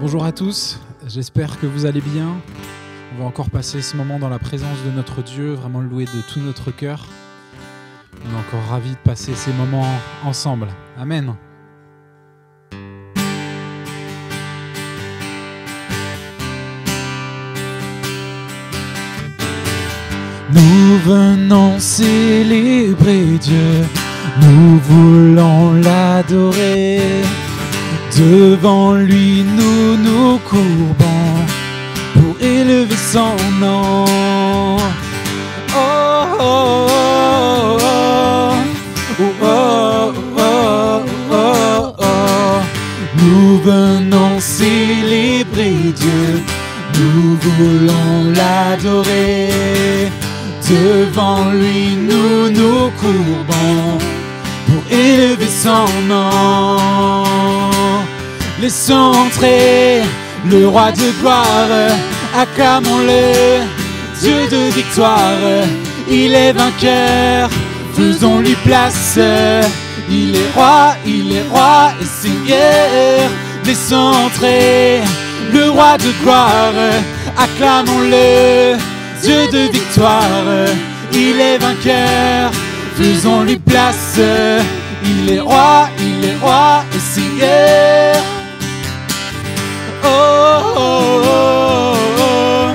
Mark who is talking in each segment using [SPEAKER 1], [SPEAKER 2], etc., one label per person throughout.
[SPEAKER 1] Bonjour à tous, j'espère que vous allez bien. On va encore passer ce moment dans la présence de notre Dieu, vraiment le louer de tout notre cœur. On est encore ravis de passer ces moments ensemble. Amen. Nous venons célébrer Dieu, nous voulons l'adorer. Devant lui nous nous courbons pour élever son nom. Oh, oh, oh, oh, oh, oh, oh, oh. Nous venons célébrer Dieu, nous voulons l'adorer. Devant lui nous nous courbons pour élever son nom. Laissons entrer le roi de gloire, acclamons-le, Dieu de victoire, il est vainqueur, faisons-lui place, il est roi et Seigneur. Laissons entrer le roi de gloire, acclamons-le, Dieu de victoire, il est vainqueur, faisons-lui place, il est roi et Seigneur. Oh, oh, oh, oh,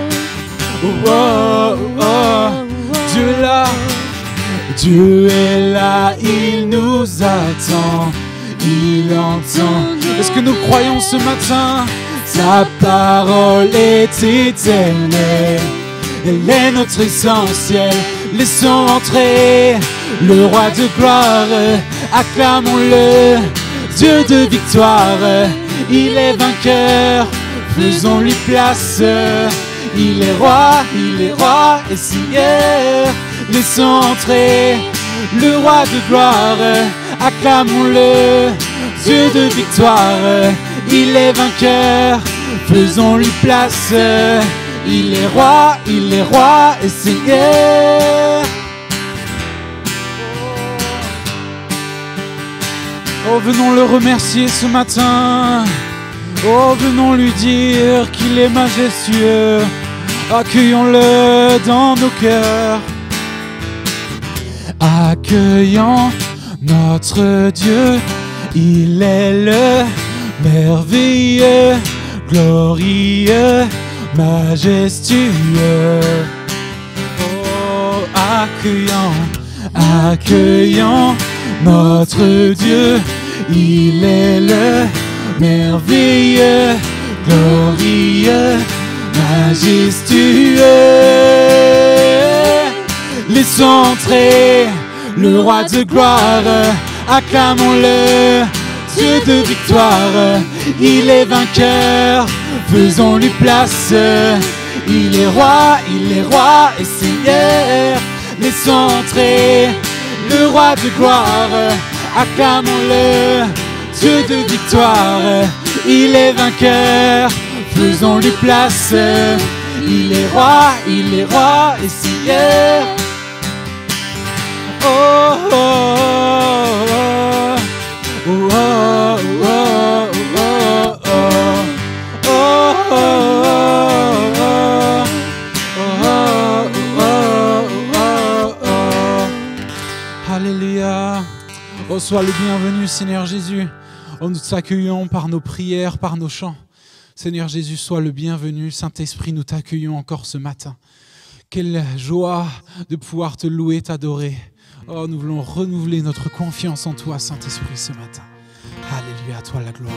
[SPEAKER 1] oh, oh, oh. Dieu est là, Dieu est là, il nous attend, il entend. Est-ce que nous croyons ce matin? Sa parole est éternelle, elle est notre essentiel. Laissons entrer le roi de gloire, acclamons-le, Dieu de victoire, il est vainqueur, faisons-lui place, il est roi et Seigneur. Laissons entrer le roi de gloire, acclamons-le, Dieu de victoire, il est vainqueur, faisons-lui place, il est roi et Seigneur. Oh, venons le remercier ce matin. Oh, venons lui dire qu'il est majestueux. Accueillons-le dans nos cœurs. Accueillons notre Dieu. Il est le merveilleux, glorieux, majestueux. Oh, accueillons notre Dieu, il est le merveilleux, glorieux, majestueux. Laissons entrer le roi de gloire, acclamons-le, Dieu de victoire, il est vainqueur, faisons-lui place, il est roi et Seigneur. Laissons entrer le roi de gloire, acclamons-le, Dieu de victoire, il est vainqueur, faisons-lui place, il est roi et Seigneur. Oh, oh, oh, oh, oh, oh, oh, oh, oh, oh, Alléluia. Oh, sois le bienvenu, Seigneur Jésus. Oh, nous t'accueillons par nos prières, par nos chants. Seigneur Jésus, sois le bienvenu. Saint-Esprit, nous t'accueillons encore ce matin. Quelle joie de pouvoir te louer, t'adorer. Oh, nous voulons renouveler notre confiance en toi, Saint-Esprit, ce matin. Alléluia, à toi la gloire.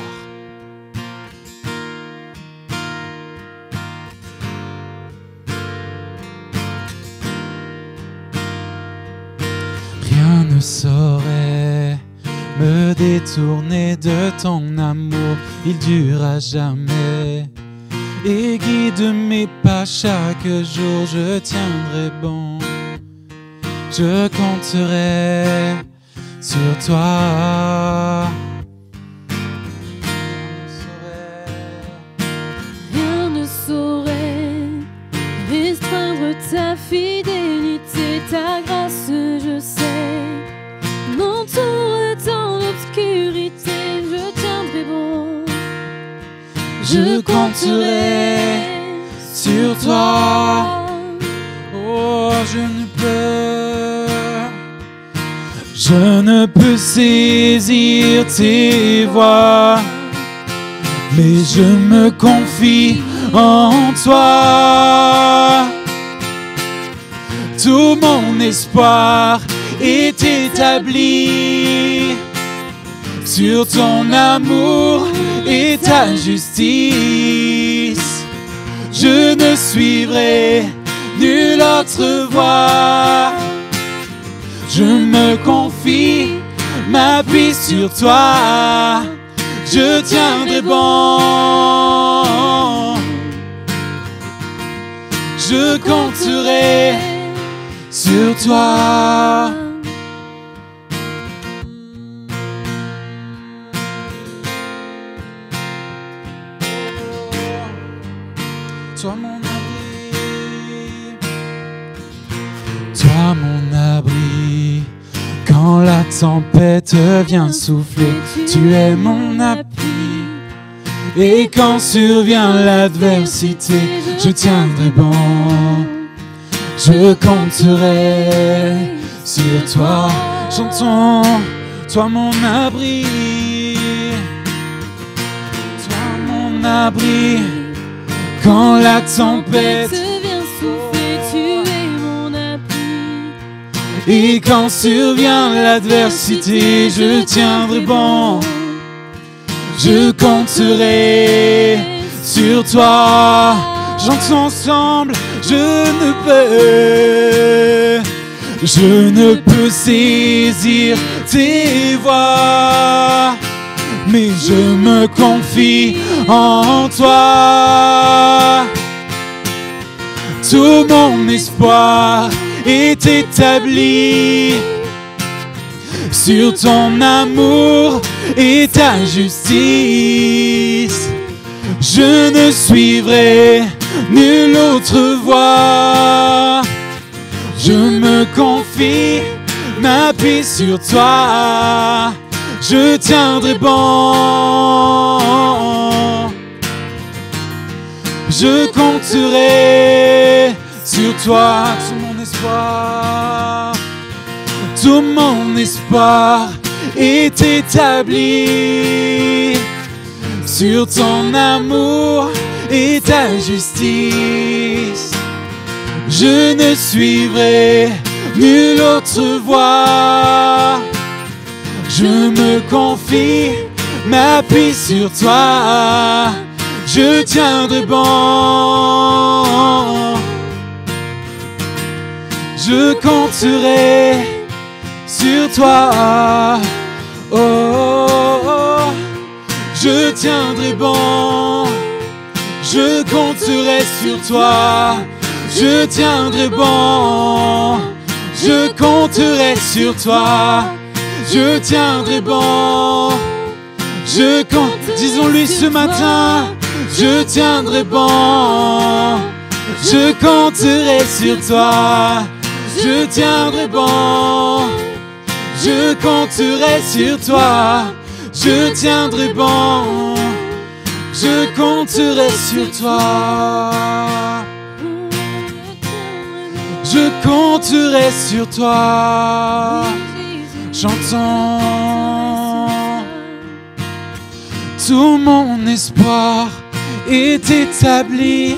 [SPEAKER 1] Rien ne saurait me détourner de ton amour, il dure à jamais. Et guide mes pas chaque jour, je tiendrai bon. Je compterai sur toi.
[SPEAKER 2] Rien ne saurait restreindre ta fidélité, ta grâce, je sais, m'entoure dans l'obscurité, je tiendrai bon.
[SPEAKER 1] Je compterai sur toi. Oh, je ne peux saisir tes voies, mais je me confie en toi. Tout mon espoir est établi sur ton amour et ta justice. Je ne suivrai nulle autre voie. Je me confie, m'appuie sur toi. Je tiendrai bon. Je compterai sur toi. Toi mon abri, toi mon abri, quand la tempête vient souffler, tu es mon appui. Et quand survient l'adversité, je tiendrai bon. Je compterai sur toi. Chantons, toi mon abri, toi mon abri. Quand la tempête
[SPEAKER 2] vient souffler, tu es mon appui.
[SPEAKER 1] Et quand survient l'adversité, je tiendrai bon. Je compterai sur toi. Chantons ensemble, je ne peux saisir tes voies, mais je me confie en toi. Tout mon espoir est établi sur ton amour et ta justice. Je ne suivrai nulle autre voie. Je me confie, m'appuie sur toi. Je tiendrai bon. Je compterai sur toi. Tout mon espoir, tout mon espoir est établi sur ton amour et ta justice. Je ne suivrai nulle autre voie. Je me confie, m'appuie sur toi. Je tiendrai bon. Je compterai sur toi. Oh, oh, oh. Je tiendrai bon. Je compterai sur toi. Je tiendrai bon. Je compterai sur toi. Je tiendrai bon. Je compte. Disons-lui ce matin. Je tiendrai bon. Je compterai sur toi. Je tiendrai bon. Je compterai sur toi. Je tiendrai bon. Je compterai sur toi. Je compterai sur toi. J'entends. Tout mon espoir est établi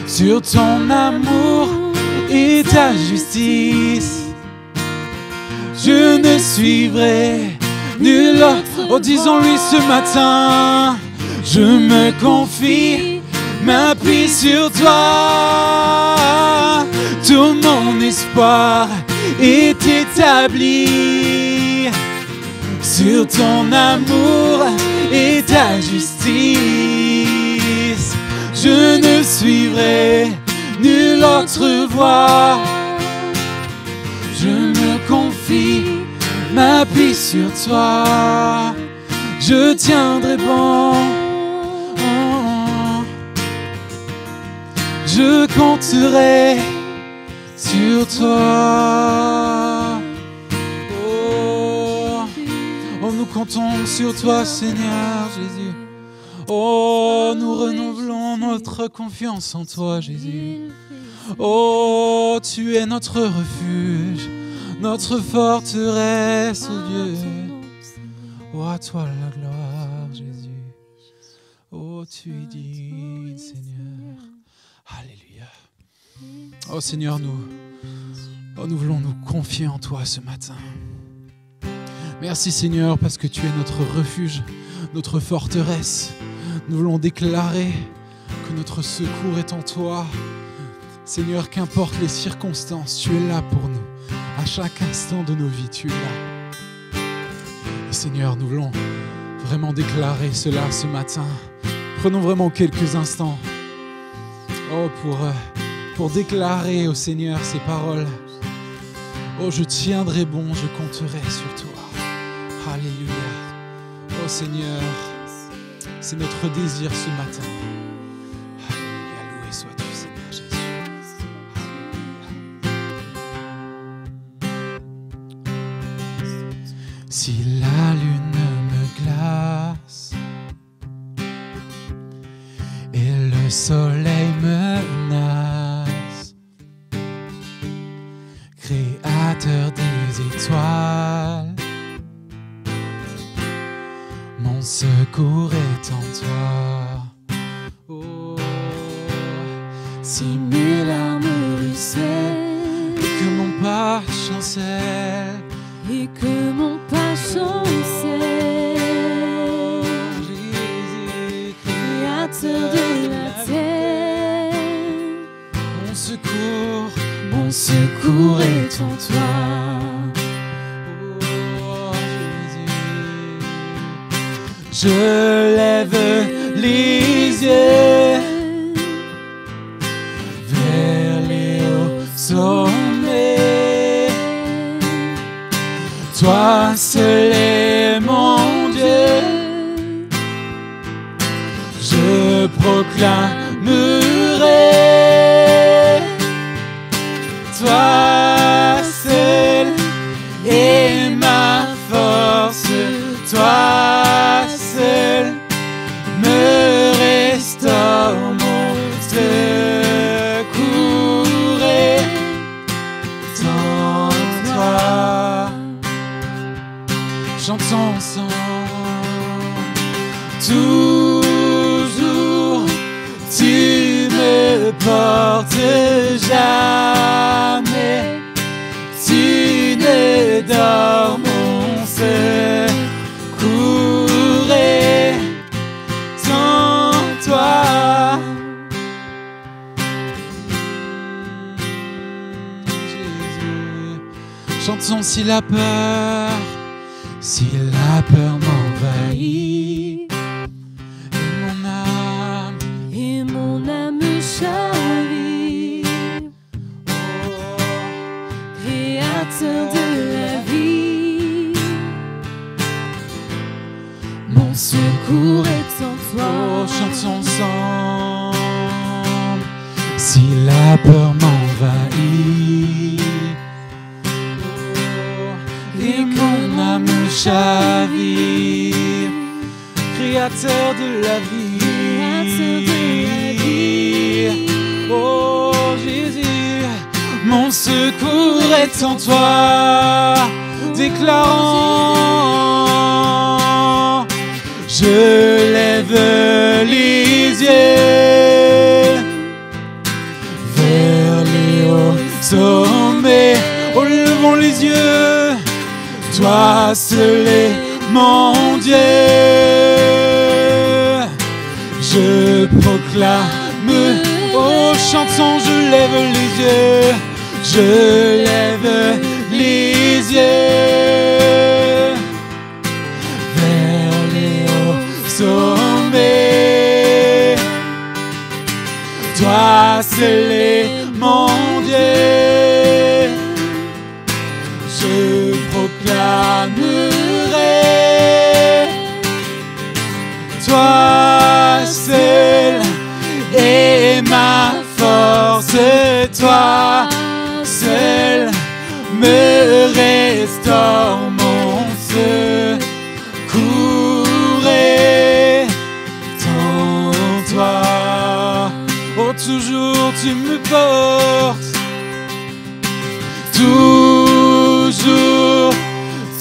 [SPEAKER 1] sur ton amour et ta justice. Je ne suivrai nul autre. Oh, disons-lui ce matin. Je me confie, m'appuie sur toi. Tout mon espoir est établi sur ton amour et ta justice. Je ne suivrai nulle autre voie. Je me confie, m'appuie sur toi. Je tiendrai bon. Je compterai sur toi. Oh, nous comptons sur toi, Seigneur Jésus. Oh, nous renouvelons notre confiance en toi, Jésus. Oh, tu es notre refuge, notre forteresse, oh Dieu. Oh, à toi la gloire, Jésus. Oh, tu es digne, Seigneur. Alléluia. Oh Seigneur, nous voulons nous confier en toi ce matin. Merci Seigneur, parce que tu es notre refuge, notre forteresse. Nous voulons déclarer que notre secours est en toi. Seigneur, qu'importe les circonstances, tu es là pour nous. À chaque instant de nos vies, tu es là. Et Seigneur, nous voulons vraiment déclarer cela ce matin. Prenons vraiment quelques instants pour déclarer au Seigneur ces paroles. Oh, je tiendrai bon, je compterai sur toi. Alléluia. Oh Seigneur, c'est notre désir ce matin. Alléluia, loué sois-tu Seigneur Jésus. Alléluia. Si la lune me glace et le soleil menace, Créateur des étoiles, mon secours est en toi. Oh, si mes larmes ruissellent et que mon pas chancelle,
[SPEAKER 2] et que mon pas chancelle,
[SPEAKER 1] Jésus,
[SPEAKER 2] Créateur de la terre,
[SPEAKER 1] mon secours est en toi. Oh, Jésus, je lève les yeux vers les hauts sommets. Toi seul est mon Dieu, je proclamerai. Toi seul est ma force, toi seul me restaure mon secours est en toi. Chantons ensemble. Toujours tu me portes jamais. Tu ne dors, mon secours est en toi. Jésus. Chantons si la peur m'envahit
[SPEAKER 2] et mon âme chavire. Créateur de la vie, mon secours est en toi.
[SPEAKER 1] Oh, chantons ensemble. Si la peur m'envahit et mon âme chavire, Créateur de la vie, oh Jésus, mon secours est en toi. Déclarant, je lève les yeux vers les hauts sommets. Oh, levons les yeux. Toi seul est mon Dieu, je proclame. Oh, chantons, je lève les yeux, je lève les yeux vers les hauts sommets. Toi seul est mon Dieu, je proclamerai. Toi seul est ma force, toi seul me restaure, mon secours est en tu me portes. Toujours,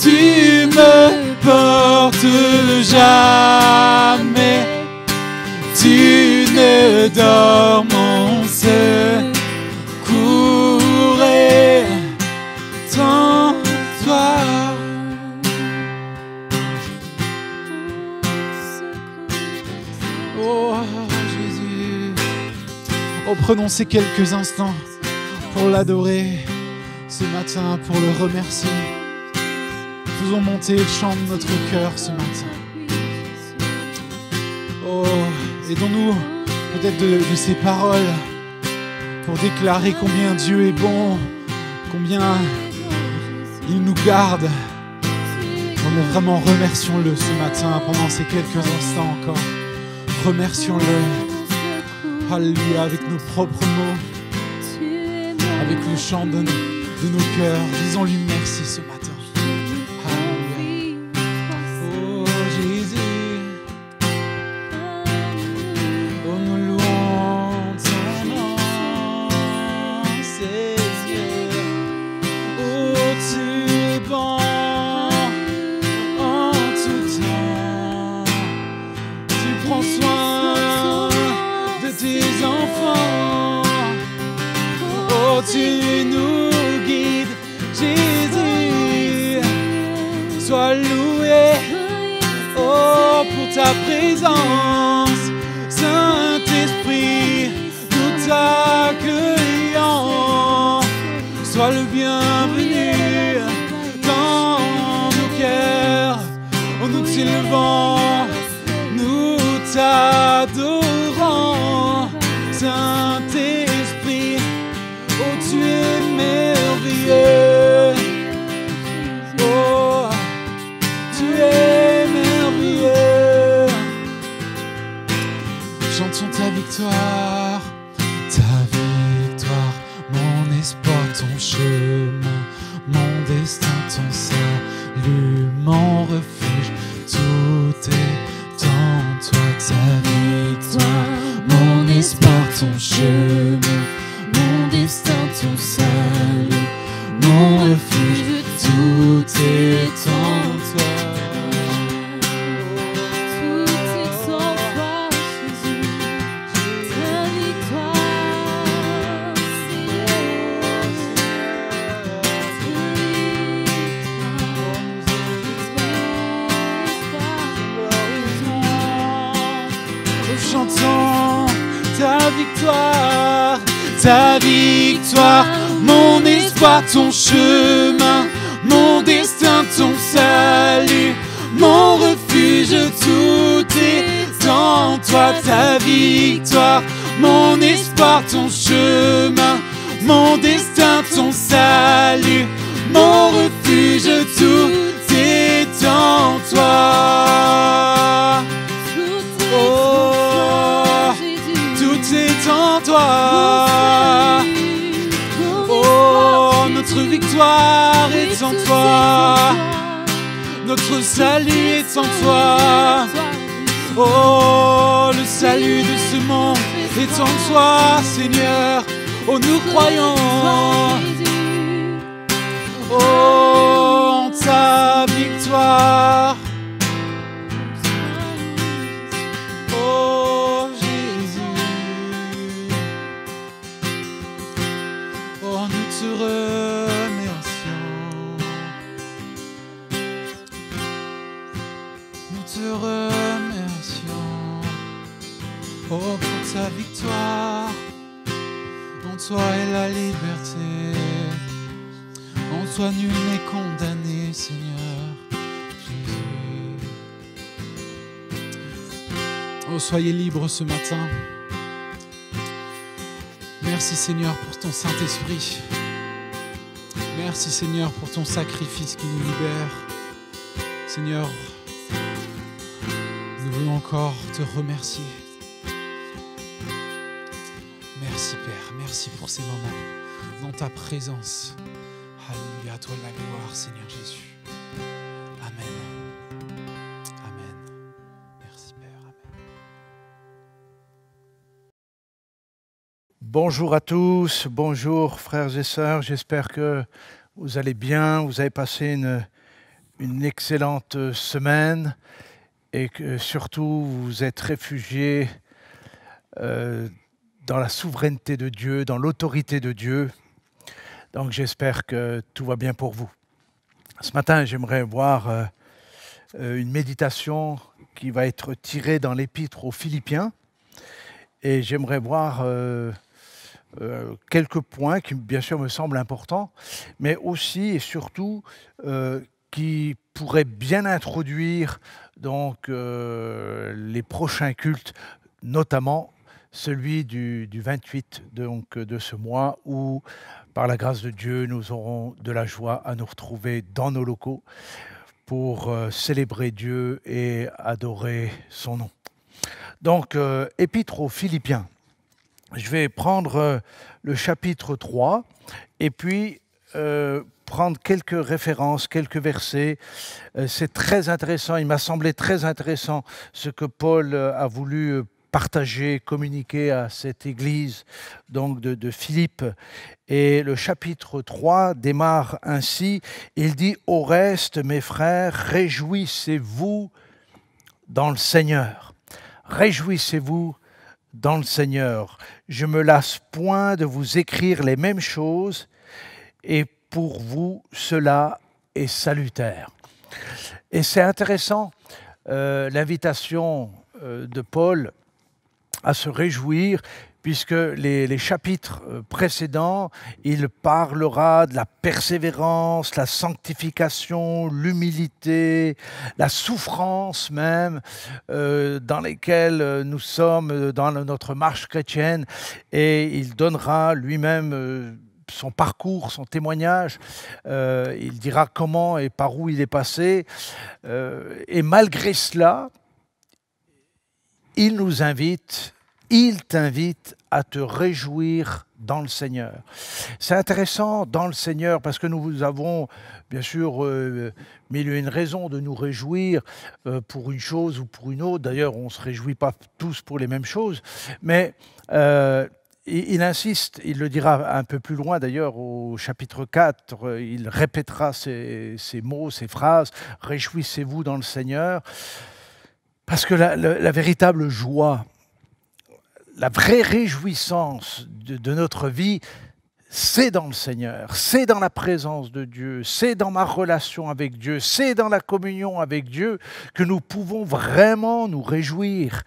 [SPEAKER 1] tu me portes jamais. Tu ne dors mon secours est en toi. Oh Jésus. Oh, prenons ces quelques instants pour l'adorer ce matin, pour le remercier. Faisons monter le chant de notre cœur ce matin. Oh, aidons-nous peut-être de ces paroles pour déclarer combien Dieu est bon, combien il nous garde. Vraiment, remercions-le ce matin pendant ces quelques instants encore. Remercions-le. Alléluia, avec nos propres mots, avec le chant de nos cœurs. Disons-lui merci ce matin. Alléluia. Oh Jésus. Oh, nous louons ton nom, Seigneur. Oh, tu es bon en tout temps. Tu prends soin de tes enfants. Oh, tu nous guides, Jésus. Sois loué, oh, pour ta présence. Saint-Esprit, nous t'accueillons. Sois le bienvenu dans nos cœurs. Oh, nous t'élevons, nous t'adorons. Saint-Esprit, oh, tu es merveilleux. Oh, tu es merveilleux. Chantons ta victoire, mon espoir, ton chemin, mon destin, ton salut, mon refuge, tout est en toi. Ta victoire, mon espoir, ton chemin, mon destin, ton salut, mon refuge, tout est en toi. Chantons ta victoire, mon espoir, ton chemin, mon destin, ton salut, mon refuge, tout est en toi. Ta victoire, mon espoir, ton chemin, mon destin, ton salut, mon refuge, tout est en toi. Oh, tout est en toi. Oh, notre victoire est en toi. Notre salut est en toi. Oh, le salut de ce monde est en toi, Seigneur. Oh, nous croyons. Oh, en ta victoire. Oh, Jésus. Oh, nous te remercions. Nous te remercions. Oh, pour ta victoire. En toi est la liberté. En toi nul n'est condamné, Seigneur Jésus. Oh, soyez libres ce matin. Merci Seigneur pour ton Saint-Esprit. Merci Seigneur pour ton sacrifice qui nous libère. Seigneur, nous voulons encore te remercier. Merci Père, merci pour ces moments dans ta présence. Alléluia, à toi la gloire Seigneur Jésus. Amen. Amen. Merci Père. Amen.
[SPEAKER 3] Bonjour à tous, bonjour frères et sœurs, j'espère que vous allez bien, vous avez passé une excellente semaine et que surtout vous vous êtes réfugiés dans la souveraineté de Dieu, dans l'autorité de Dieu. Donc j'espère que tout va bien pour vous. Ce matin, j'aimerais voir une méditation qui va être tirée dans l'épître aux Philippiens et j'aimerais voir quelques points qui bien sûr me semblent importants, mais aussi et surtout qui pourraient bien introduire donc, les prochains cultes, notamment celui du 28 donc, de ce mois où, par la grâce de Dieu, nous aurons de la joie à nous retrouver dans nos locaux pour célébrer Dieu et adorer son nom. Donc, épître aux Philippiens. Je vais prendre le chapitre 3 et puis prendre quelques références, quelques versets. C'est très intéressant, il m'a semblé très intéressant ce que Paul a voulu partager, communiquer à cette église donc de Philippe. Et le chapitre 3 démarre ainsi, il dit « Au reste, mes frères, réjouissez-vous dans le Seigneur. Réjouissez-vous dans le Seigneur. Je me lasse point de vous écrire les mêmes choses, et pour vous, cela est salutaire. » Et c'est intéressant, l'invitation de Paul à se réjouir, puisque les chapitres précédents, il parlera de la persévérance, la sanctification, l'humilité, la souffrance même, dans lesquelles nous sommes dans notre marche chrétienne, et il donnera lui-même son parcours, son témoignage, il dira comment et par où il est passé, et malgré cela, il nous invite, il t'invite à te réjouir dans le Seigneur. C'est intéressant dans le Seigneur parce que nous avons bien sûr mille et une raisons de nous réjouir pour une chose ou pour une autre. D'ailleurs, on ne se réjouit pas tous pour les mêmes choses, mais il insiste, il le dira un peu plus loin d'ailleurs au chapitre 4, il répétera ces mots, ces phrases, « Réjouissez-vous dans le Seigneur ». Parce que la véritable joie, la vraie réjouissance de notre vie, c'est dans le Seigneur, c'est dans la présence de Dieu, c'est dans ma relation avec Dieu, c'est dans la communion avec Dieu que nous pouvons vraiment nous réjouir.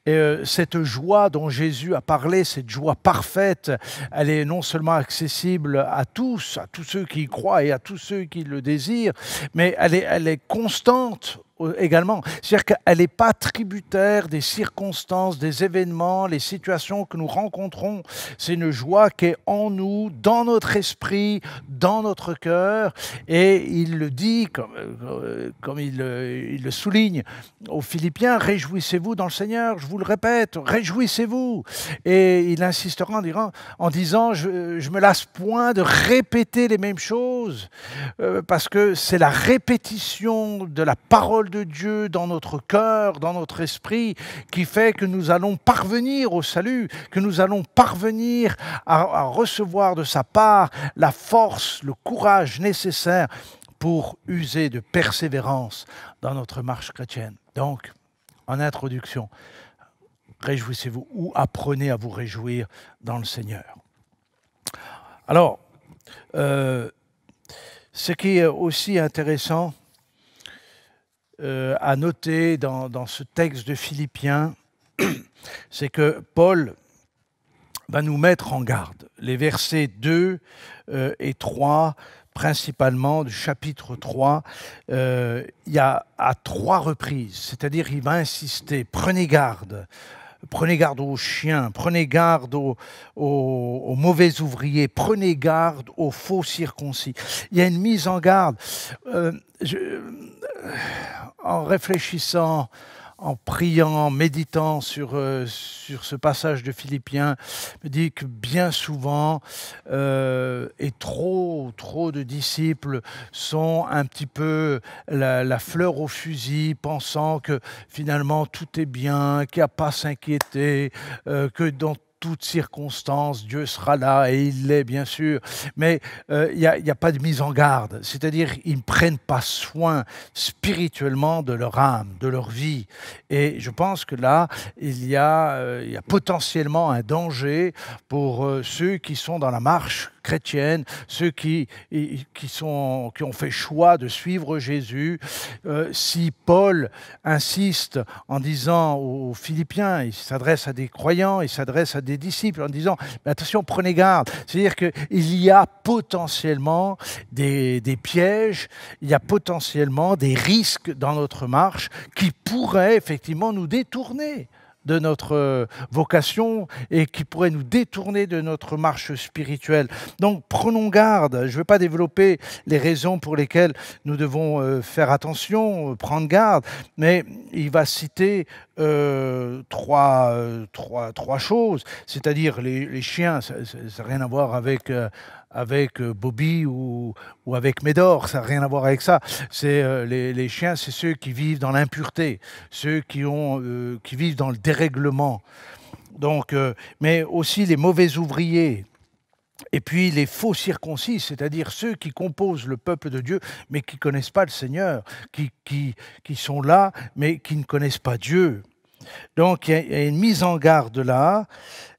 [SPEAKER 3] Et cette joie dont Jésus a parlé, cette joie parfaite, elle est non seulement accessible à tous ceux qui y croient et à tous ceux qui le désirent, mais elle est constante également. C'est-à-dire qu'elle n'est pas tributaire des circonstances, des événements, les situations que nous rencontrons. C'est une joie qui est en nous, dans notre esprit, dans notre cœur. Et il le dit, comme il le souligne aux Philippiens, « Réjouissez-vous dans le Seigneur ». Je vous le répète, réjouissez-vous. Et il insistera en disant « Je me lasse point de répéter les mêmes choses parce que c'est la répétition de la parole de Dieu dans notre cœur, dans notre esprit, qui fait que nous allons parvenir au salut, que nous allons parvenir à recevoir de sa part la force, le courage nécessaire pour user de persévérance dans notre marche chrétienne. » Donc, en introduction, réjouissez-vous ou apprenez à vous réjouir dans le Seigneur. Alors, ce qui est aussi intéressant à noter dans ce texte de Philippiens, c'est que Paul va nous mettre en garde. Les versets 2 et 3, principalement du chapitre 3, il y a à 3 reprises, c'est-à-dire il va insister, prenez garde aux chiens, prenez garde aux mauvais ouvriers, prenez garde aux faux circoncis. Il y a une mise en garde. En réfléchissant, en priant, en méditant sur ce passage de Philippiens, me dit que bien souvent, et trop de disciples sont un petit peu la fleur au fusil, pensant que finalement tout est bien, qu'il n'y a pas à s'inquiéter, que dans toutes circonstances, Dieu sera là, et il l'est bien sûr, mais il n'y a pas de mise en garde, c'est-à-dire ils ne prennent pas soin spirituellement de leur âme, de leur vie. Et je pense que là, il y a potentiellement un danger pour ceux qui sont dans la marche chrétienne, ceux qui ont fait choix de suivre Jésus. Si Paul insiste en disant aux Philippiens, il s'adresse à des croyants, il s'adresse à des disciples en disant attention, prenez garde. C'est-à-dire qu'il y a potentiellement des pièges, il y a potentiellement des risques dans notre marche qui pourraient effectivement nous détourner de notre vocation et qui pourrait nous détourner de notre marche spirituelle. Donc prenons garde. Je ne vais pas développer les raisons pour lesquelles nous devons faire attention, prendre garde, mais il va citer trois choses, c'est-à-dire les chiens, ça n'a rien à voir avec Bobby ou avec Médor, ça n'a rien à voir avec ça. C'est les chiens, c'est ceux qui vivent dans l'impureté, ceux qui vivent dans le dérèglement. Donc, mais aussi les mauvais ouvriers. Et puis les faux circoncis, c'est-à-dire ceux qui composent le peuple de Dieu, mais qui ne connaissent pas le Seigneur, qui sont là, mais qui ne connaissent pas Dieu. Donc il y a une mise en garde là,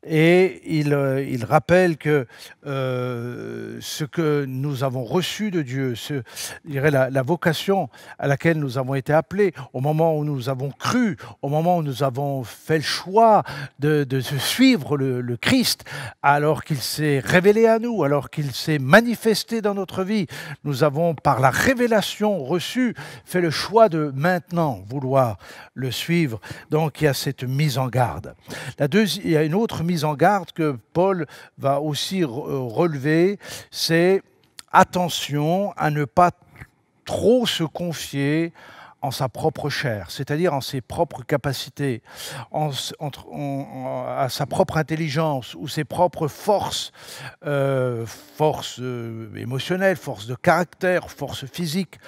[SPEAKER 3] et il rappelle que ce que nous avons reçu de Dieu, je dirais la vocation à laquelle nous avons été appelés, au moment où nous avons cru, au moment où nous avons fait le choix de suivre le Christ, alors qu'il s'est révélé à nous, alors qu'il s'est manifesté dans notre vie, nous avons par la révélation reçue fait le choix de maintenant vouloir le suivre. Donc il y a cette mise en garde. Il y a une autre mise en garde que Paul va aussi relever, c'est attention à ne pas trop se confier en sa propre chair, c'est-à-dire en ses propres capacités, à sa propre intelligence ou ses propres forces, forces émotionnelles, forces de caractère, forces physiques.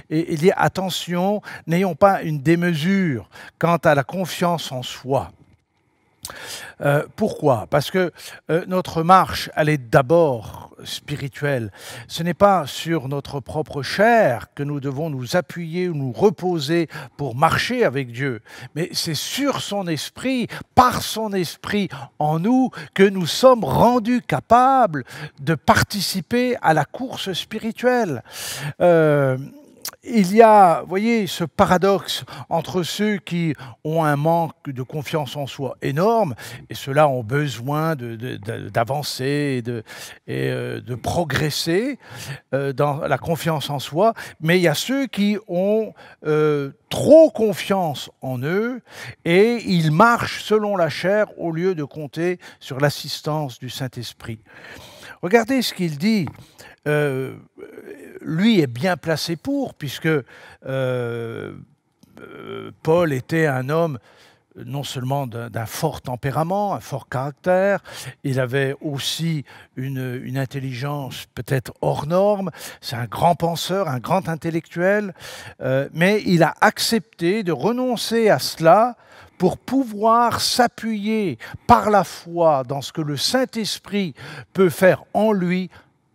[SPEAKER 3] Et il dit attention, n'ayons pas une démesure quant à la confiance en soi. Pourquoi? Parce que notre marche, elle est d'abord spirituelle. Ce n'est pas sur notre propre chair que nous devons nous appuyer ou nous reposer pour marcher avec Dieu, mais c'est sur son esprit, par son esprit en nous, que nous sommes rendus capables de participer à la course spirituelle. Il y a, vous voyez, ce paradoxe entre ceux qui ont un manque de confiance en soi énorme, et ceux-là ont besoin d'avancer et de progresser dans la confiance en soi, mais il y a ceux qui ont trop confiance en eux et ils marchent selon la chair au lieu de compter sur l'assistance du Saint-Esprit. Regardez ce qu'il dit. Lui est bien placé puisque Paul était un homme non seulement d'un fort tempérament, un fort caractère, il avait aussi une intelligence peut-être hors norme, c'est un grand penseur, un grand intellectuel, mais il a accepté de renoncer à cela pour pouvoir s'appuyer par la foi dans ce que le Saint-Esprit peut faire en lui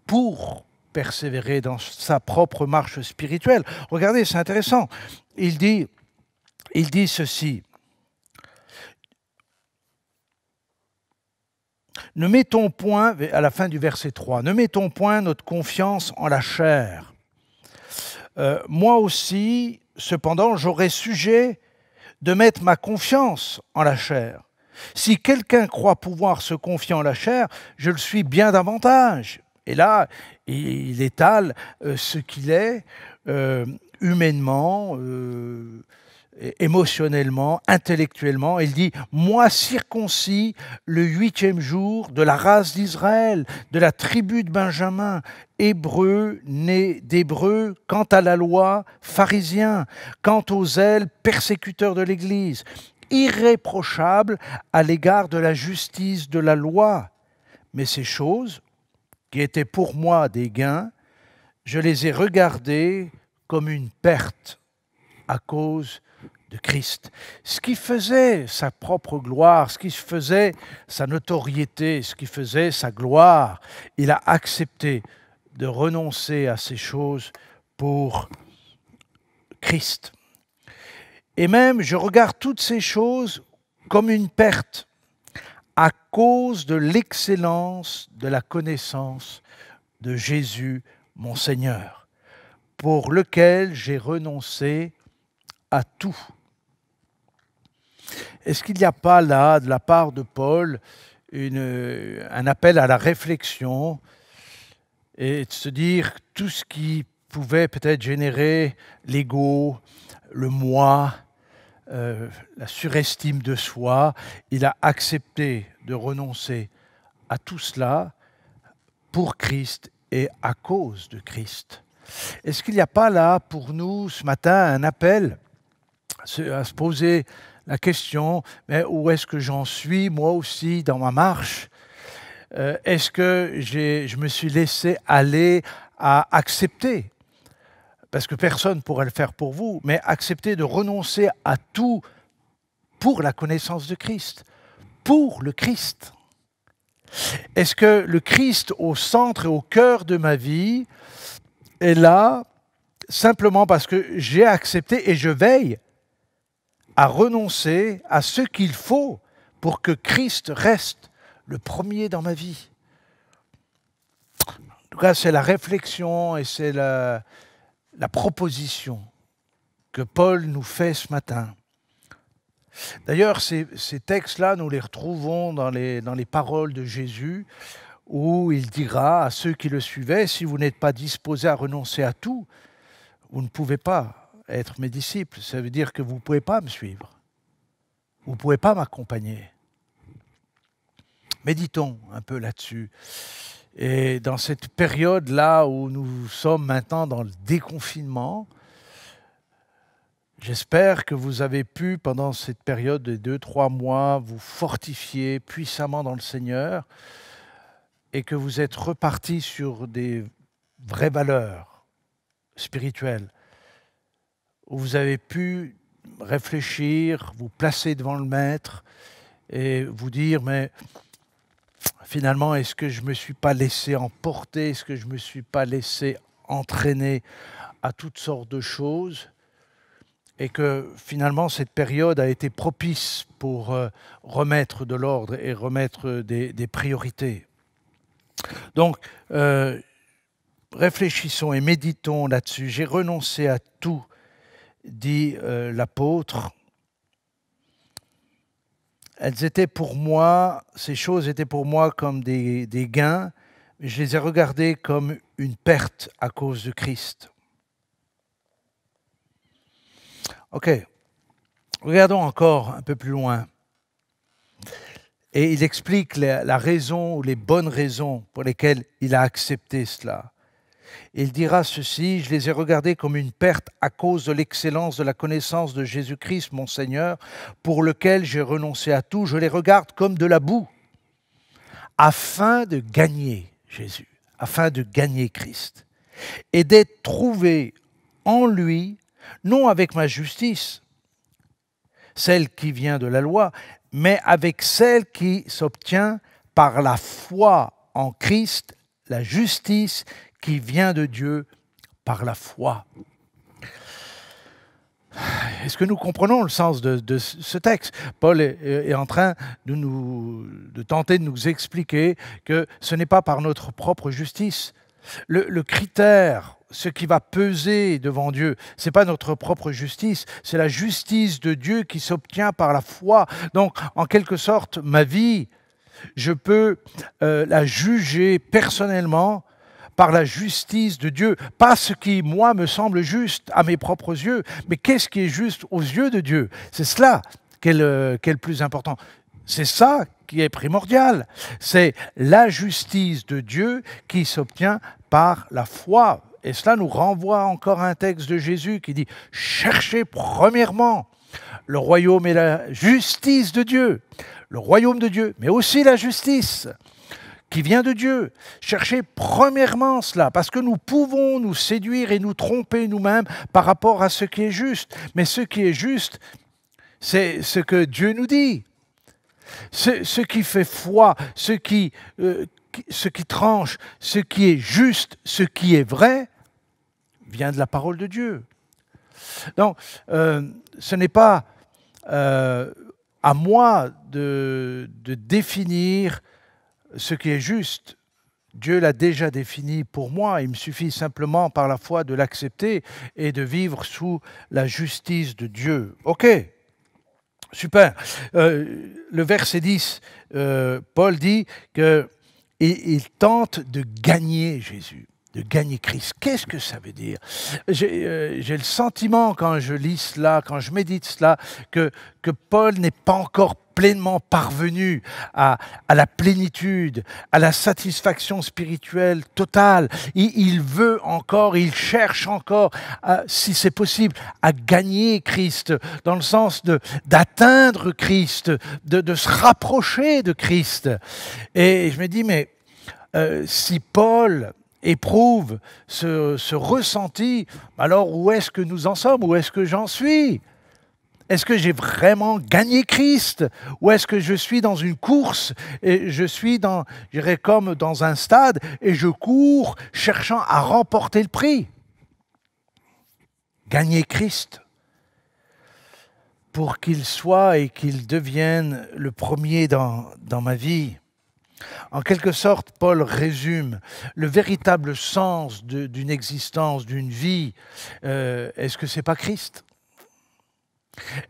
[SPEAKER 3] pour persévérer dans sa propre marche spirituelle. Regardez, c'est intéressant. Il dit ceci. Ne mettons point, à la fin du verset 3, ne mettons point notre confiance en la chair. Moi aussi, cependant, j'aurais sujet de mettre ma confiance en la chair. Si quelqu'un croit pouvoir se confier en la chair, je le suis bien davantage. Et là, il étale ce qu'il est humainement, émotionnellement, intellectuellement. Il dit « Moi circoncis le 8e jour de la race d'Israël, de la tribu de Benjamin, hébreu, né d'hébreu, quant à la loi, pharisien, quant aux zèles, persécuteur de l'Église, irréprochable à l'égard de la justice de la loi. Mais ces choses, qui étaient pour moi des gains, je les ai regardées comme une perte à cause de Christ. Ce qui faisait sa propre gloire, ce qui faisait sa notoriété, ce qui faisait sa gloire, il a accepté de renoncer à ces choses pour Christ. Et même, je regarde toutes ces choses comme une perte à cause de l'excellence de la connaissance de Jésus, mon Seigneur, pour lequel j'ai renoncé à tout. Est-ce qu'il n'y a pas là, de la part de Paul, un appel à la réflexion et de se dire tout ce qui pouvait peut-être générer l'ego, le moi, la surestime de soi, il a accepté de renoncer à tout cela pour Christ et à cause de Christ. Est-ce qu'il n'y a pas là pour nous ce matin un appel à se poser la question, mais où est-ce que j'en suis moi aussi dans ma marche? Est-ce que je me suis laissé aller à accepter, parce que personne ne pourrait le faire pour vous, mais accepter de renoncer à tout pour la connaissance de Christ, pour le Christ? Est-ce que le Christ au centre et au cœur de ma vie est là simplement parce que j'ai accepté et je veille à renoncer à ce qu'il faut pour que Christ reste le premier dans ma vie? En tout cas, c'est la réflexion et c'est la proposition que Paul nous fait ce matin. D'ailleurs, ces textes-là, nous les retrouvons dans les paroles de Jésus, où il dira à ceux qui le suivaient, si vous n'êtes pas disposés à renoncer à tout, vous ne pouvez pas être mes disciples. Ça veut dire que vous ne pouvez pas me suivre. Vous ne pouvez pas m'accompagner. Méditons un peu là-dessus. Et dans cette période-là où nous sommes maintenant dans le déconfinement, j'espère que vous avez pu, pendant cette période de 2-3 mois, vous fortifier puissamment dans le Seigneur et que vous êtes repartis sur des vraies valeurs spirituelles, où vous avez pu réfléchir, vous placer devant le Maître et vous dire, mais finalement, est-ce que je ne me suis pas laissé emporter, est-ce que je ne me suis pas laissé entraîner à toutes sortes de choses, et que finalement cette période a été propice pour remettre de l'ordre et remettre des priorités. Donc, réfléchissons et méditons là-dessus. J'ai renoncé à tout, dit l'apôtre. Elles étaient pour moi, ces choses étaient pour moi comme des gains, mais je les ai regardées comme une perte à cause de Christ. Ok, regardons encore un peu plus loin. Et il explique la raison ou les bonnes raisons pour lesquelles il a accepté cela. Il dira ceci, je les ai regardés comme une perte à cause de l'excellence de la connaissance de Jésus-Christ, mon Seigneur, pour lequel j'ai renoncé à tout. Je les regarde comme de la boue, afin de gagner Jésus, afin de gagner Christ, et d'être trouvé en lui, non avec ma justice, celle qui vient de la loi, mais avec celle qui s'obtient par la foi en Christ, la justice qui vient de Dieu par la foi. Est-ce que nous comprenons le sens de ce texte? Paul est en train de tenter de nous expliquer que ce n'est pas par notre propre justice. Le critère, ce qui va peser devant Dieu, ce n'est pas notre propre justice, c'est la justice de Dieu qui s'obtient par la foi. Donc, en quelque sorte, ma vie, je peux la juger personnellement par la justice de Dieu. Pas ce qui, moi, me semble juste à mes propres yeux, mais qu'est-ce qui est juste aux yeux de Dieu? C'est cela qui est le plus important. C'est ça qui est primordial. C'est la justice de Dieu qui s'obtient par la foi. Et cela nous renvoie encore à un texte de Jésus qui dit « Cherchez premièrement le royaume et la justice de Dieu. » Le royaume de Dieu, mais aussi la justice qui vient de Dieu. Cherchez premièrement cela, parce que nous pouvons nous séduire et nous tromper nous-mêmes par rapport à ce qui est juste. Mais ce qui est juste, C'est ce que Dieu nous dit. Ce qui fait foi, ce qui tranche, ce qui est juste, ce qui est vrai, vient de la parole de Dieu. Donc, ce n'est pas à moi de définir ce qui est juste. Dieu l'a déjà défini pour moi. Il me suffit simplement par la foi de l'accepter et de vivre sous la justice de Dieu. Ok, super. Le verset 10, Paul dit qu'il tente de gagner Jésus, de gagner Christ. Qu'est-ce que ça veut dire? J'ai le sentiment quand je lis cela, quand je médite cela, que Paul n'est pas encore pleinement parvenu à la plénitude, à la satisfaction spirituelle totale. Il veut encore, il cherche encore, si c'est possible, à gagner Christ, dans le sens d'atteindre Christ, de se rapprocher de Christ. Et je me dis, mais si Paul éprouve ce ressenti, alors où est-ce que nous en sommes? Où est-ce que j'en suis? Est-ce que j'ai vraiment gagné Christ? Ou est-ce que je suis dans une course et je suis je dirais comme dans un stade et je cours cherchant à remporter le prix? Gagner Christ pour qu'il soit et qu'il devienne le premier dans ma vie. En quelque sorte, Paul résume le véritable sens d'une existence, d'une vie. Est-ce que ce n'est pas Christ?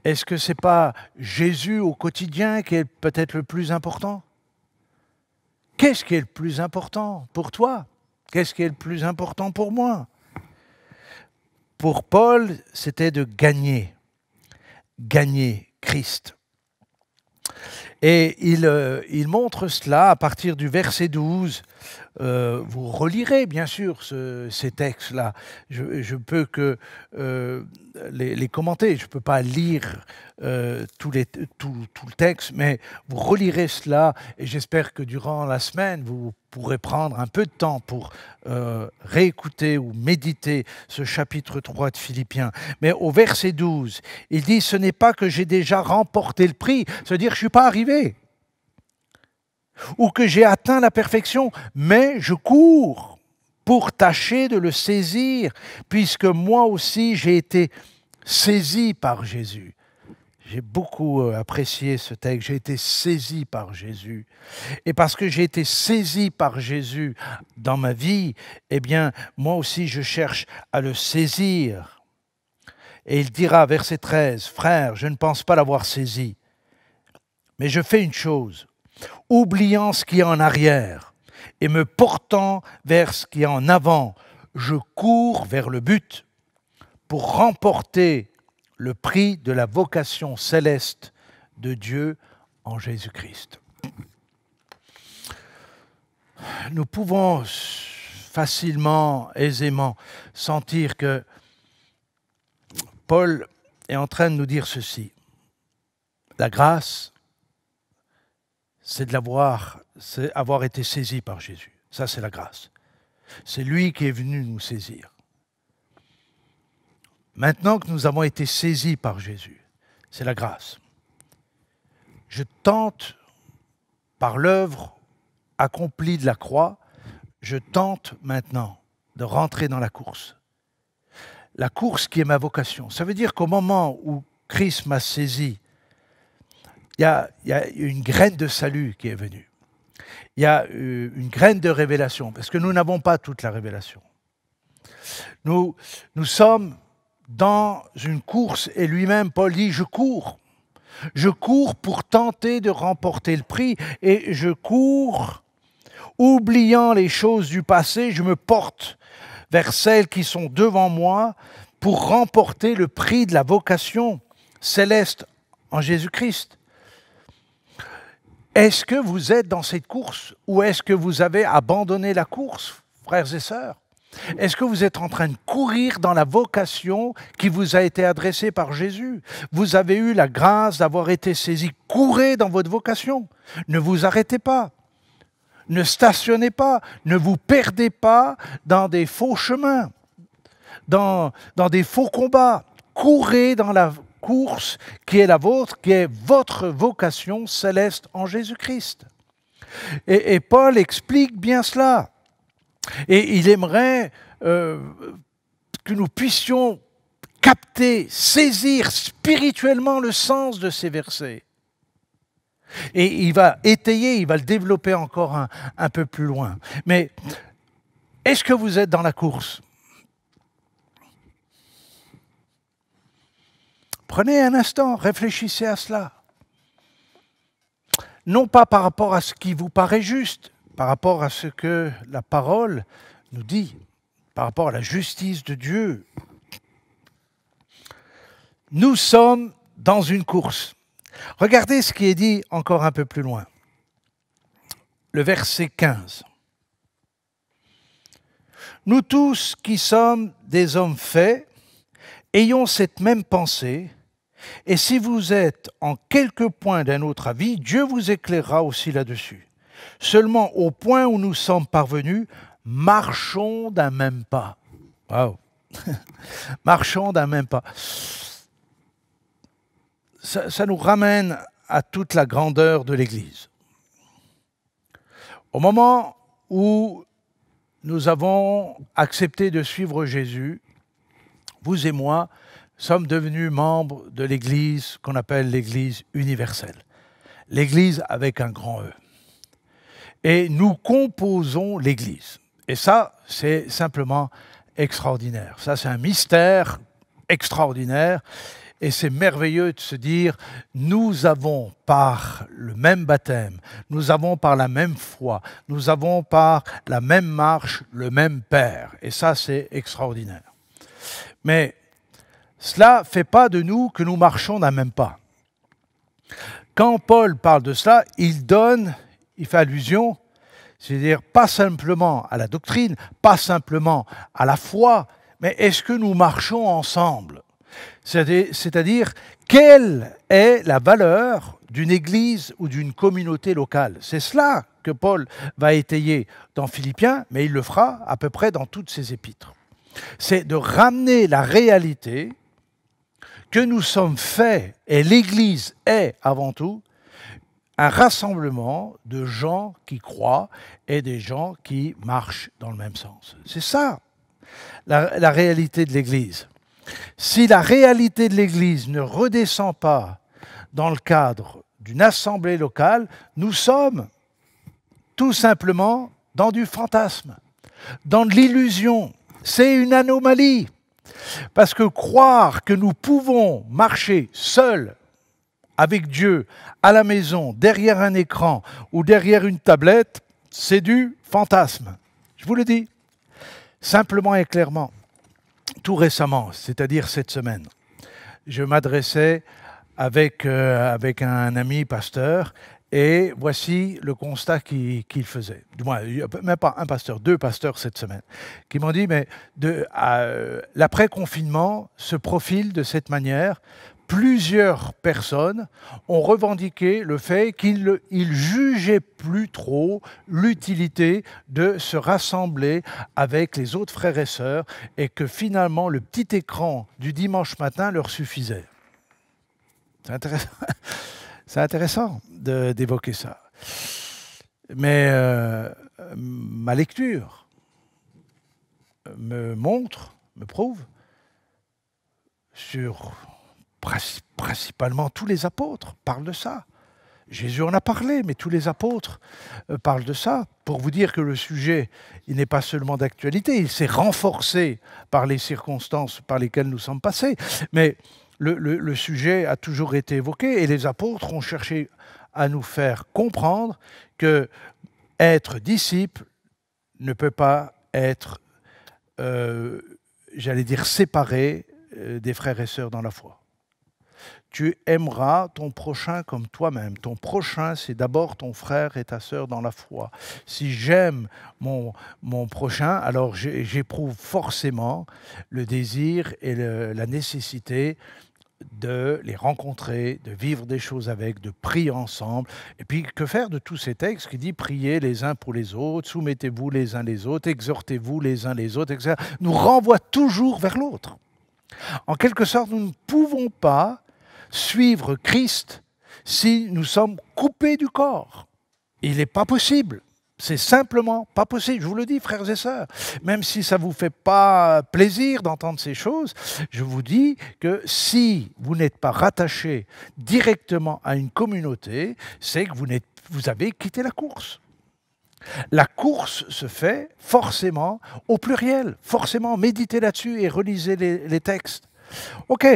[SPEAKER 3] Est-ce que ce n'est pas Jésus au quotidien qui est peut-être le plus important? Qu'est-ce qui est le plus important pour toi? Qu'est-ce qui est le plus important pour moi? Pour Paul, c'était de gagner Christ. Et il montre cela à partir du verset 12. Vous relirez bien sûr ces textes-là. Je peux que les commenter. Je ne peux pas lire tout le texte, mais vous relirez cela et j'espère que durant la semaine, vous pourrez prendre un peu de temps pour réécouter ou méditer ce chapitre 3 de Philippiens. Mais au verset 12, il dit « Ce n'est pas que j'ai déjà remporté le prix », c'est-à-dire que je ne suis pas arrivé, ou que j'ai atteint la perfection, mais je cours pour tâcher de le saisir, puisque moi aussi j'ai été saisi par Jésus. J'ai beaucoup apprécié ce texte, j'ai été saisi par Jésus. Et parce que j'ai été saisi par Jésus dans ma vie, eh bien, moi aussi je cherche à le saisir. Et il dira, verset 13, « Frère, je ne pense pas l'avoir saisi, mais je fais une chose, oubliant ce qui est en arrière et me portant vers ce qui est en avant, je cours vers le but pour remporter le prix de la vocation céleste de Dieu en Jésus-Christ. » Nous pouvons facilement, aisément sentir que Paul est en train de nous dire ceci. La grâce, c'est avoir été saisi par Jésus. Ça, c'est la grâce. C'est lui qui est venu nous saisir. Maintenant que nous avons été saisis par Jésus, c'est la grâce. Je tente, par l'œuvre accomplie de la croix, je tente maintenant de rentrer dans la course. La course qui est ma vocation. Ça veut dire qu'au moment où Christ m'a saisi, il y a une graine de salut qui est venue. Il y a une graine de révélation, parce que nous n'avons pas toute la révélation. Nous sommes dans une course, et lui-même, Paul dit, je cours. Je cours pour tenter de remporter le prix, et je cours, oubliant les choses du passé, je me porte vers celles qui sont devant moi pour remporter le prix de la vocation céleste en Jésus-Christ. Est-ce que vous êtes dans cette course ou est-ce que vous avez abandonné la course, frères et sœurs? Est-ce que vous êtes en train de courir dans la vocation qui vous a été adressée par Jésus? Vous avez eu la grâce d'avoir été saisi. Courez dans votre vocation. Ne vous arrêtez pas. Ne stationnez pas. Ne vous perdez pas dans des faux chemins, dans des faux combats. Courez dans la course qui est la vôtre, qui est votre vocation céleste en Jésus-Christ. Et Paul explique bien cela. Et il aimerait que nous puissions capter, saisir spirituellement le sens de ces versets. Et il va étayer, il va le développer encore un peu plus loin. Mais est-ce que vous êtes dans la course? Prenez un instant, réfléchissez à cela. Non pas par rapport à ce qui vous paraît juste, par rapport à ce que la parole nous dit, par rapport à la justice de Dieu. Nous sommes dans une course. Regardez ce qui est dit encore un peu plus loin. Le verset 15. Nous tous qui sommes des hommes faits, ayons cette même pensée, et si vous êtes en quelque point d'un autre avis, Dieu vous éclairera aussi là-dessus. Seulement au point où nous sommes parvenus, marchons d'un même pas. Waouh! Marchons d'un même pas. Ça nous ramène à toute la grandeur de l'Église. Au moment où nous avons accepté de suivre Jésus, vous et moi sommes devenus membres de l'Église qu'on appelle l'Église universelle. L'Église avec un grand E. Et nous composons l'Église. Et ça, c'est simplement extraordinaire. Ça, c'est un mystère extraordinaire. Et c'est merveilleux de se dire, nous avons par le même baptême, nous avons par la même foi, nous avons par la même marche le même Père. Et ça, c'est extraordinaire. Mais cela ne fait pas de nous que nous marchons d'un même pas. Quand Paul parle de cela, il fait allusion, c'est-à-dire pas simplement à la doctrine, pas simplement à la foi, mais est-ce que nous marchons ensemble ? C'est-à-dire, quelle est la valeur d'une église ou d'une communauté locale? C'est cela que Paul va étayer dans Philippiens, mais il le fera à peu près dans toutes ses épîtres. C'est de ramener la réalité que nous sommes faits, et l'Église est avant tout, un rassemblement de gens qui croient et des gens qui marchent dans le même sens. C'est ça, la réalité de l'Église. Si la réalité de l'Église ne redescend pas dans le cadre d'une assemblée locale, nous sommes tout simplement dans du fantasme, dans de l'illusion. C'est une anomalie. Parce que croire que nous pouvons marcher seuls avec Dieu à la maison, derrière un écran ou derrière une tablette, c'est du fantasme. Je vous le dis, simplement et clairement. Tout récemment, c'est-à-dire cette semaine, je m'adressais avec un ami pasteur et voici le constat qu'il faisait. Du moins, même pas un pasteur, 2 pasteurs cette semaine, qui m'ont dit, mais l'après-confinement se profile de cette manière. Plusieurs personnes ont revendiqué le fait qu'ils jugeaient plus trop l'utilité de se rassembler avec les autres frères et sœurs et que finalement le petit écran du dimanche matin leur suffisait. C'est intéressant, c'est intéressant d'évoquer ça. Mais ma lecture me prouve sur... Principalement, tous les apôtres parlent de ça. Jésus en a parlé, mais tous les apôtres parlent de ça. Pour vous dire que le sujet, il n'est pas seulement d'actualité, il s'est renforcé par les circonstances par lesquelles nous sommes passés. Mais le sujet a toujours été évoqué et les apôtres ont cherché à nous faire comprendre que être disciple ne peut pas être, j'allais dire, séparé des frères et sœurs dans la foi. Tu aimeras ton prochain comme toi-même. Ton prochain, c'est d'abord ton frère et ta sœur dans la foi. Si j'aime mon prochain, alors j'éprouve forcément le désir et la nécessité de les rencontrer, de vivre des choses avec, de prier ensemble. Et puis, que faire de tous ces textes qui disent « Priez les uns pour les autres, soumettez-vous les uns les autres, exhortez-vous les uns les autres, etc. » nous renvoie toujours vers l'autre. En quelque sorte, nous ne pouvons pas suivre Christ si nous sommes coupés du corps. Il n'est pas possible. C'est simplement pas possible. Je vous le dis, frères et sœurs. Même si ça ne vous fait pas plaisir d'entendre ces choses, je vous dis que si vous n'êtes pas rattaché directement à une communauté, c'est que vous avez quitté la course. La course se fait forcément au pluriel. Forcément, méditez là-dessus et relisez les textes. Ok.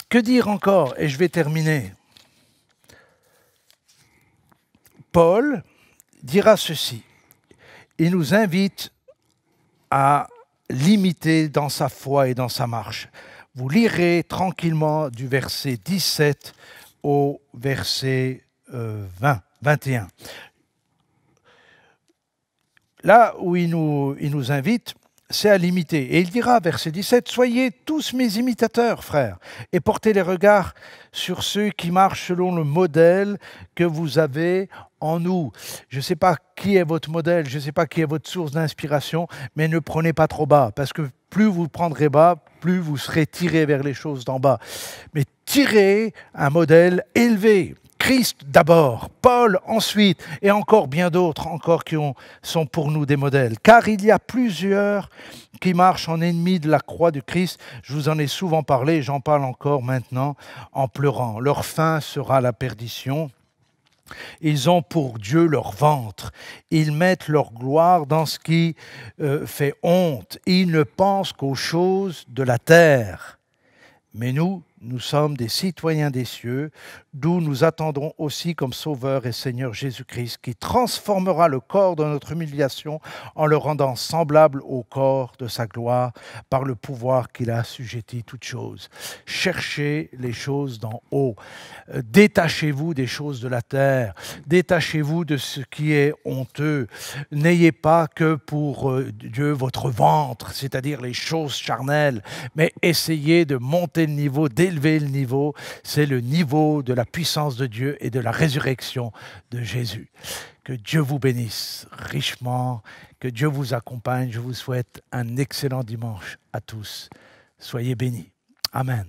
[SPEAKER 3] Que dire encore? Et je vais terminer. Paul dira ceci. Il nous invite à l'imiter dans sa foi et dans sa marche. Vous lirez tranquillement du verset 17 au verset 21. Là où il nous invite, c'est à l'imiter. Et il dira, verset 17, « Soyez tous mes imitateurs, frères, et portez les regards sur ceux qui marchent selon le modèle que vous avez en nous. » Je ne sais pas qui est votre modèle, je ne sais pas qui est votre source d'inspiration, mais ne prenez pas trop bas, parce que plus vous prendrez bas, plus vous serez tiré vers les choses d'en bas. Mais tirez un modèle élevé. Christ d'abord, Paul ensuite, et encore bien d'autres encore qui sont pour nous des modèles. Car il y a plusieurs qui marchent en ennemis de la croix du Christ. Je vous en ai souvent parlé, j'en parle encore maintenant en pleurant. Leur fin sera la perdition. Ils ont pour Dieu leur ventre. Ils mettent leur gloire dans ce qui fait honte. Ils ne pensent qu'aux choses de la terre. Mais nous sommes des citoyens des cieux, d'où nous attendrons aussi comme Sauveur et Seigneur Jésus-Christ, qui transformera le corps de notre humiliation en le rendant semblable au corps de sa gloire par le pouvoir qu'il a assujetti toutes choses. Cherchez les choses d'en haut. Détachez-vous des choses de la terre. Détachez-vous de ce qui est honteux. N'ayez pas que pour Dieu votre ventre, c'est-à-dire les choses charnelles, mais essayez de monter le niveau, d'élever le niveau. C'est le niveau de la puissance de Dieu et de la résurrection de Jésus. Que Dieu vous bénisse richement, que Dieu vous accompagne. Je vous souhaite un excellent dimanche à tous. Soyez bénis. Amen.